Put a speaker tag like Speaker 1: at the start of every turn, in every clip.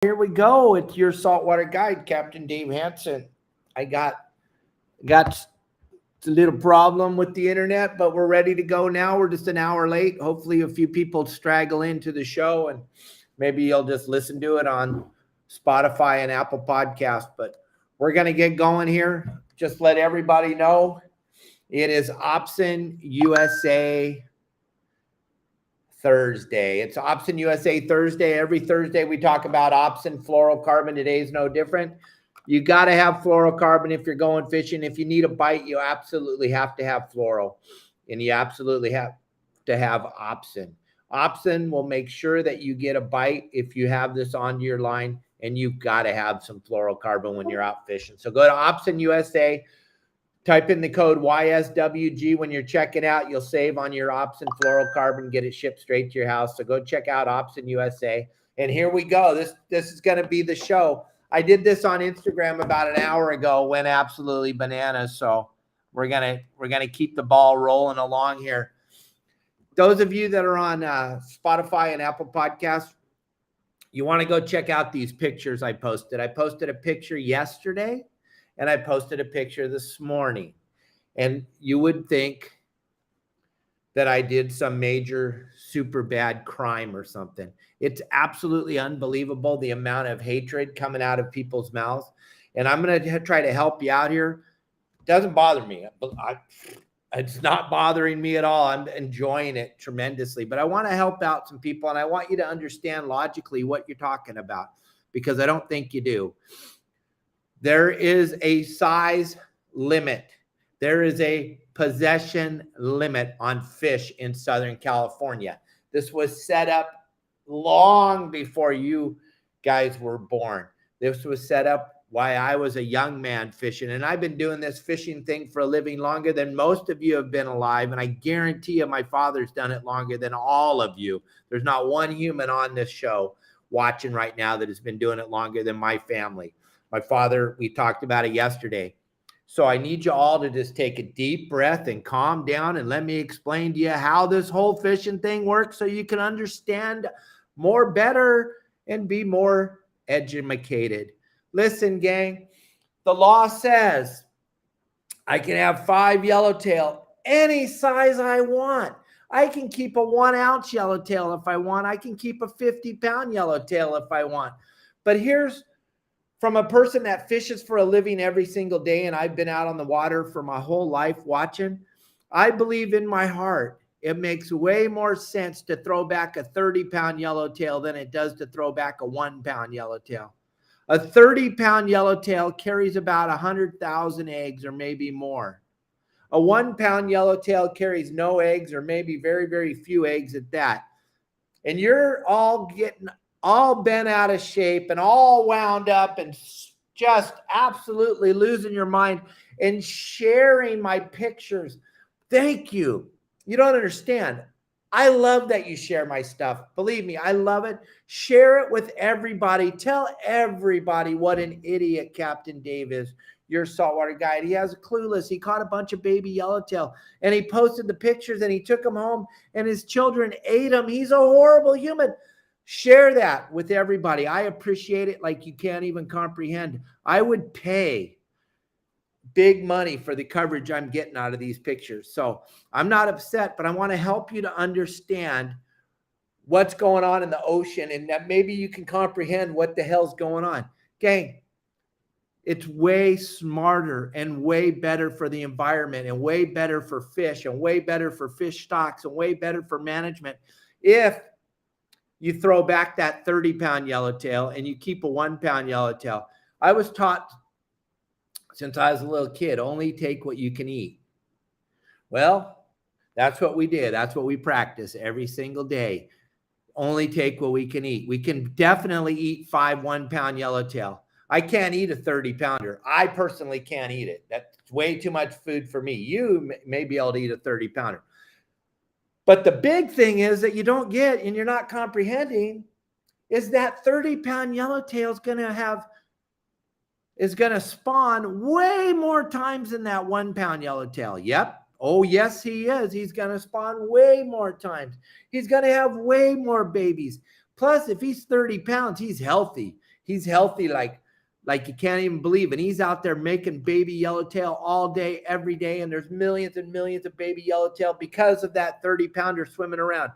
Speaker 1: Here we go. It's your saltwater guide, Captain Dave Hansen. I got a little problem with the internet, but we're ready to go now. We're just an hour late. Hopefully, a few people straggle into the show, and maybe you'll just listen to it on Spotify and Apple Podcast. But we're gonna get going here. Just let everybody know it is Opsin USA Thursday. It's Opsin USA Thursday. Every Thursday we talk about Opsin fluorocarbon. Today's no different. You got to have fluorocarbon if you're going fishing. If you need a bite, you absolutely have to have fluoro, and you absolutely have to have Opsin. Opsin will make sure that you get a bite if you have this on your line, and you've got to have some fluorocarbon when you're out fishing. So go to Opsin USA. Type in the code YSWG when you're checking out. You'll save on your Opsin fluorocarbon, get it shipped straight to your house. So go check out Opsin USA. And here we go. This is going to be the show. I did this on Instagram about an hour ago, went absolutely bananas. So we're gonna keep the ball rolling along here. Those of you that are on Spotify and Apple Podcasts, you want to go check out these pictures I posted. I posted a picture yesterday, and I posted a picture this morning. And you would think that I did some major super bad crime or something. It's absolutely unbelievable, the amount of hatred coming out of people's mouths. And I'm going to try to help you out here. It doesn't bother me. It's not bothering me at all. I'm enjoying it tremendously. But I want to help out some people, and I want you to understand logically what you're talking about, because I don't think you do. There is a size limit. There is a possession limit on fish in Southern California. This was set up long before you guys were born. This was set up while I was a young man fishing, and I've been doing this fishing thing for a living longer than most of you have been alive, and I guarantee you my father's done it longer than all of you. There's not one human on this show watching right now that has been doing it longer than my family. My father, we talked about it yesterday. So I need you all to just take a deep breath and calm down, and let me explain to you how this whole fishing thing works so you can understand more better and be more educated. Listen, gang, the law says I can have 5 yellowtail any size I want. I can keep a 1-ounce yellowtail if I want. I can keep a 50-pound yellowtail if I want. But here's from a person that fishes for a living every single day, and I've been out on the water for my whole life watching, I believe in my heart it makes way more sense to throw back a 30-pound yellowtail than it does to throw back a 1-pound yellowtail. A 30-pound yellowtail carries about 100,000 eggs or maybe more. A 1-pound yellowtail carries no eggs or maybe very, very few eggs at that. And you're all getting all bent out of shape and all wound up and just absolutely losing your mind and sharing my pictures. Thank you. You don't understand. I love that you share my stuff. Believe me, I love it. Share it with everybody. Tell everybody what an idiot Captain Dave is, your saltwater guide. He has a clueless. He caught a bunch of baby yellowtail, and he posted the pictures, and he took them home, and his children ate them. He's a horrible human. Share that with everybody. I appreciate it like you can't even comprehend. I would pay big money for the coverage I'm getting out of these pictures. So I'm not upset, but I want to help you to understand what's going on in the ocean, and that maybe you can comprehend what the hell's going on. Gang, it's way smarter and way better for the environment and way better for fish and way better for fish stocks and way better for management if you throw back that 30-pound yellowtail and you keep a 1-pound yellowtail. I was taught since I was a little kid, only take what you can eat. Well, that's what we did. That's what we practice every single day. Only take what we can eat. We can definitely eat 5 1-pound yellowtail. I can't eat a 30-pounder. I personally can't eat it. That's way too much food for me. You may be able to eat a 30-pounder. But the big thing is that you don't get, and you're not comprehending, is that 30-pound yellowtail is going to spawn way more times than that 1-pound yellowtail. Yep. Oh, yes, he is. He's going to spawn way more times. He's going to have way more babies. Plus, if he's 30 pounds, he's healthy. He's healthy like you can't even believe. And he's out there making baby yellowtail all day, every day. And there's millions and millions of baby yellowtail because of that 30-pounder swimming around.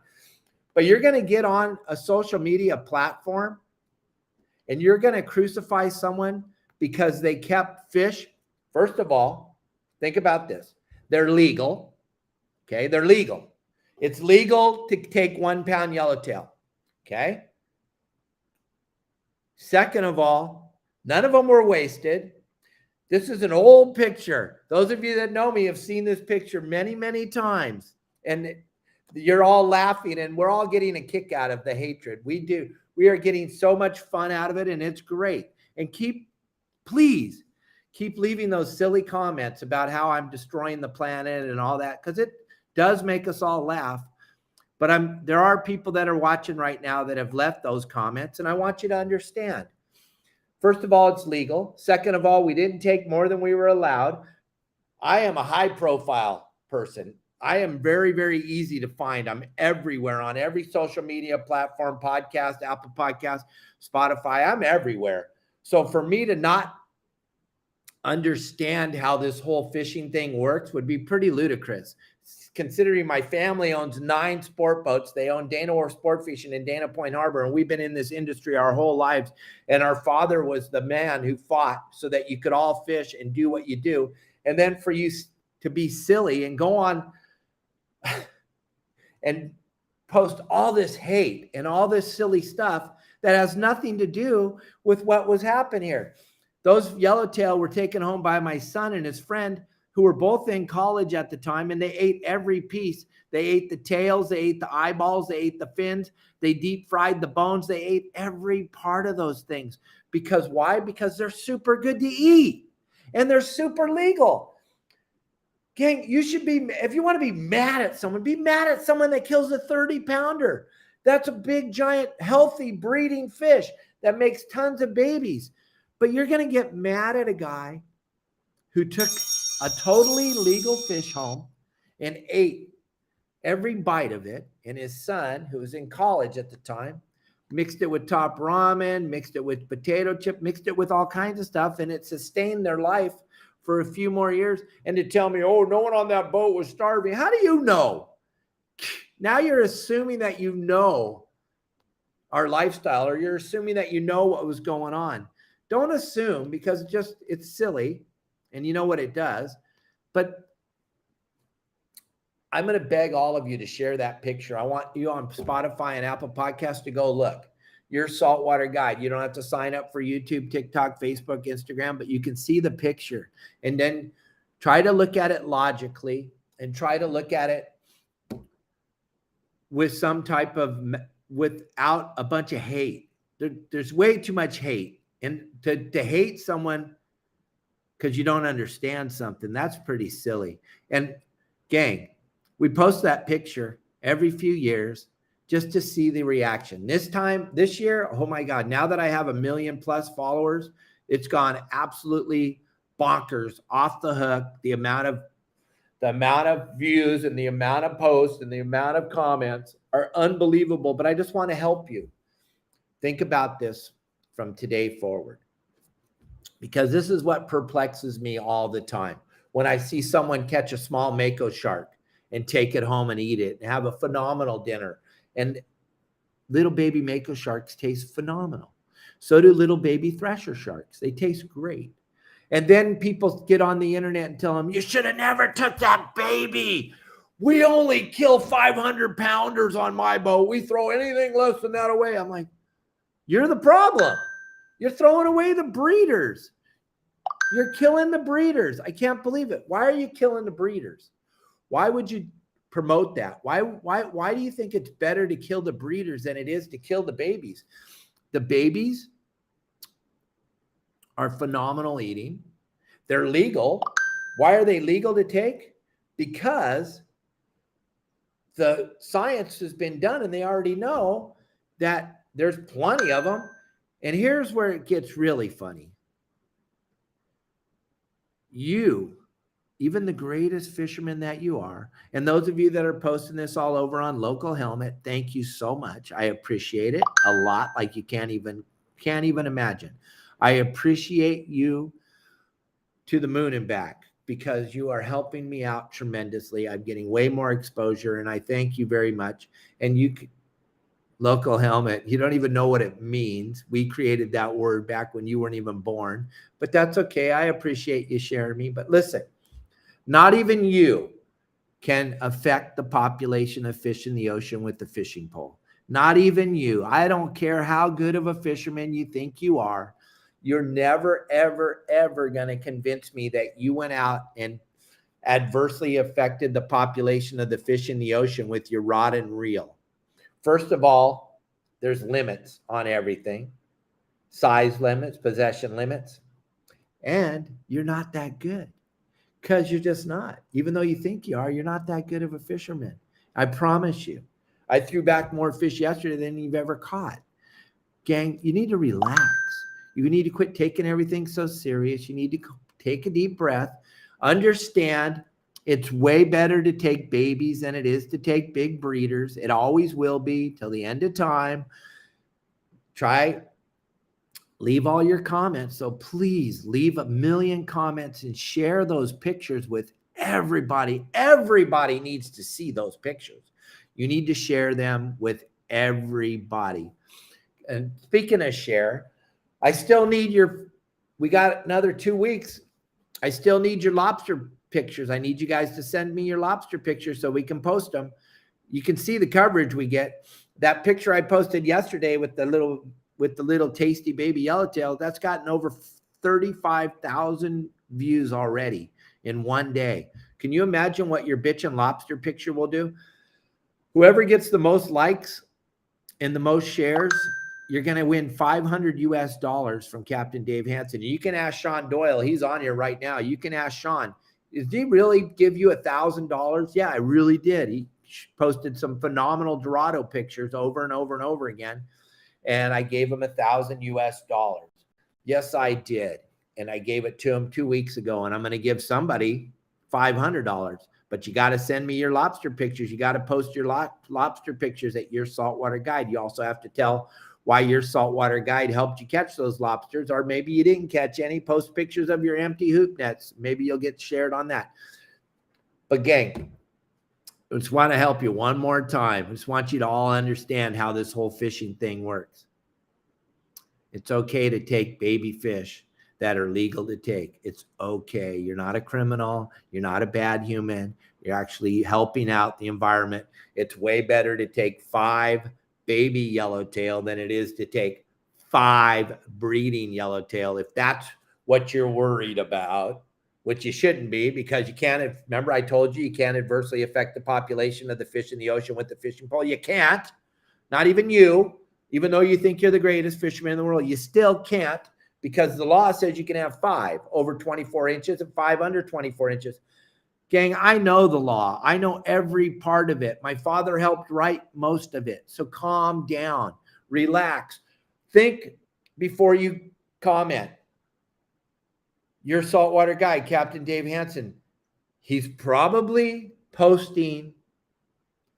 Speaker 1: But you're going to get on a social media platform and you're going to crucify someone because they kept fish. First of all, think about this. They're legal. Okay. They're legal. It's legal to take 1 pound yellowtail. Okay. Second of all, none of them were wasted. This is an old picture. Those of you that know me have seen this picture many, many times. And you're all laughing and we're all getting a kick out of the hatred. We are getting so much fun out of it, and it's great. And please keep leaving those silly comments about how I'm destroying the planet and all that, because it does make us all laugh. But there are people that are watching right now that have left those comments, and I want you to understand. First of all, it's legal. Second of all, we didn't take more than we were allowed. I am a high-profile person. I am very, very easy to find. I'm everywhere on every social media platform, podcast, Apple Podcast, Spotify. I'm everywhere. So for me to not understand how this whole fishing thing works would be pretty ludicrous. Considering my family owns 9 sport boats. They own Dana Wharf Sport Fishing in Dana Point Harbor, and we've been in this industry our whole lives. And our father was the man who fought so that you could all fish and do what you do. And then for you to be silly and go on and post all this hate and all this silly stuff that has nothing to do with what was happening here. Those yellowtail were taken home by my son and his friend, who were both in college at the time, and they ate every piece. They ate the tails, they ate the eyeballs, they ate the fins, they deep fried the bones, they ate every part of those things. Because why? Because they're super good to eat and they're super legal. Gang, you should be, if you want to be mad at someone, be mad at someone that kills a 30-pounder. That's a big, giant, healthy breeding fish that makes tons of babies. But you're going to get mad at a guy who took a totally legal fish home and ate every bite of it. And his son, who was in college at the time, mixed it with top ramen, mixed it with potato chip, mixed it with all kinds of stuff. And it sustained their life for a few more years. And to tell me, oh, no one on that boat was starving. How do you know? Now you're assuming that you know our lifestyle, or you're assuming that you know what was going on. Don't assume, because it's silly. And you know what it does. But I'm going to beg all of you to share that picture. I want you on Spotify and Apple Podcasts to go look. Your saltwater guide. You don't have to sign up for YouTube, TikTok, Facebook, Instagram, but you can see the picture. And then try to look at it logically and try to look at it with some type of, without a bunch of hate. There's way too much hate. And to hate someone because you don't understand something, that's pretty silly. And gang, we post that picture every few years just to see the reaction. This year, oh my God, now that I have 1 million+ followers, it's gone absolutely bonkers, off the hook. The amount of views and the amount of posts and the amount of comments are unbelievable. But I just want to help you think about this from today forward. Because this is what perplexes me all the time. When I see someone catch a small mako shark and take it home and eat it and have a phenomenal dinner. And little baby mako sharks taste phenomenal. So do little baby thresher sharks. They taste great. And then people get on the internet and tell them, you should have never took that baby. We only kill 500-pounders on my boat. We throw anything less than that away. I'm like, you're the problem. You're throwing away the breeders. You're killing the breeders. I can't believe it. Why are you killing the breeders? Why would you promote that? Why do you think it's better to kill the breeders than it is to kill the babies? The babies are phenomenal eating. They're legal. Why are they legal to take? Because the science has been done and they already know that there's plenty of them. And here's where it gets really funny. You, even the greatest fisherman that you are, and those of you that are posting this all over on Local Helmet, thank you so much. I appreciate it a lot, like you can't even Can't even imagine. I appreciate you to the moon and back because you are helping me out tremendously. I'm getting way more exposure, and I thank you very much. And you, local helmet, you don't even know what it means. We created that word back when you weren't even born, but that's okay. I appreciate you sharing me. But listen, not even you can affect the population of fish in the ocean with the fishing pole. Not even you. I don't care how good of a fisherman you think you are. You're never, ever, ever going to convince me that you went out and adversely affected the population of the fish in the ocean with your rod and reel. First of all, there's limits on everything. Size limits, possession limits. And you're not that good. Because you're just not. Even though you think you are, you're not that good of a fisherman. I promise you. I threw back more fish yesterday than you've ever caught. Gang, you need to relax. You need to quit taking everything so serious. You need to take a deep breath. Understand it's way better to take babies than it is to take big breeders. It always will be till the end of time. Leave all your comments. So please leave 1 million comments and share those pictures with everybody. Everybody needs to see those pictures. You need to share them with everybody. And speaking of share, I still need we got another 2 weeks. I still need your lobster pictures. I need you guys to send me your lobster pictures so we can post them. You can see the coverage we get. That picture I posted yesterday with the little tasty baby yellowtail, that's gotten over 35,000 views already in one day. Can you imagine what your bitch and lobster picture will do? Whoever gets the most likes and the most shares, you're going to win $500 US from Captain Dave Hansen. You can ask Sean Doyle. He's on here right now. You can ask Sean, did he really give you $1,000? Yeah, I really did. He posted some phenomenal Dorado pictures over and over and over again. And I gave him $1,000 US. Yes, I did. And I gave it to him 2 weeks ago. And I'm going to give somebody $500. But you got to send me your lobster pictures. You got to post your lobster pictures at Your Saltwater Guide. You also have to tell why Your Saltwater Guide helped you catch those lobsters. Or maybe you didn't catch any. Post pictures of your empty hoop nets. Maybe you'll get shared on that. But gang, I just want to help you one more time. I just want you to all understand how this whole fishing thing works. It's okay to take baby fish that are legal to take. It's okay. You're not a criminal. You're not a bad human. You're actually helping out the environment. It's way better to take 5 baby yellowtail than it is to take 5 breeding yellowtail. If that's what you're worried about, which you shouldn't be, because you can't, remember I told you can't adversely affect the population of the fish in the ocean with the fishing pole. You can't, not even you, even though you think you're the greatest fisherman in the world, you still can't, because the law says you can have 5 over 24 inches and 5 under 24 inches. Gang, I know the law. I know every part of it. My father helped write most of it. So calm down, relax, think before you comment. Your Saltwater Guide, Captain Dave Hansen, he's probably posting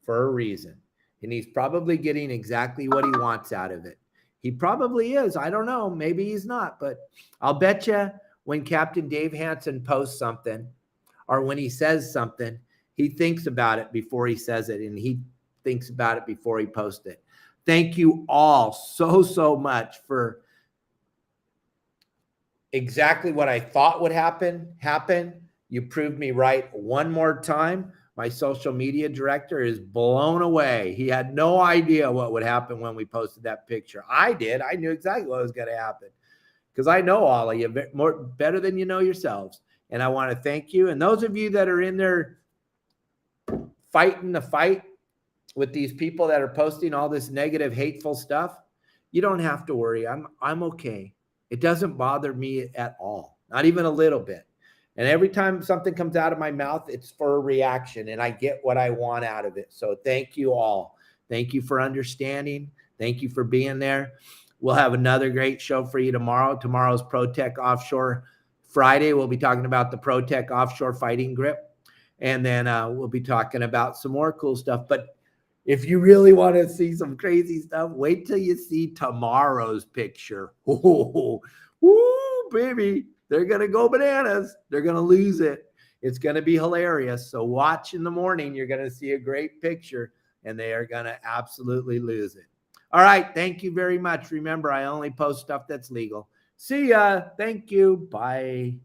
Speaker 1: for a reason. And he's probably getting exactly what he wants out of it. He probably is. I don't know. Maybe he's not. But I'll bet you when Captain Dave Hansen posts something or when he says something, he thinks about it before he says it. And he thinks about it before he posts it. Thank you all so much for exactly what I thought would happen. You proved me right one more time. My social media director is blown away. He had no idea what would happen when we posted that picture. I did. I knew exactly what was going to happen because I know all of you better than you know yourselves. And I want to thank you. And those of you that are in there fighting the fight with these people that are posting all this negative, hateful stuff, you don't have to worry. I'm okay. It doesn't bother me at all, not even a little bit. And every time something comes out of my mouth, it's for a reaction, and I get what I want out of it. So thank you all. Thank you for understanding. Thank you for being there. We'll have another great show for you tomorrow. Tomorrow's ProTech Offshore Friday. We'll be talking about the ProTech Offshore Fighting Grip. And then we'll be talking about some more cool stuff. But If you really want to see some crazy stuff, wait till you see tomorrow's picture. Oh, woo, baby. They're going to go bananas. They're going to lose it. It's going to be hilarious. So watch in the morning. You're going to see a great picture, and they are going to absolutely lose it. All right. Thank you very much. Remember, I only post stuff that's legal. See ya. Thank you. Bye.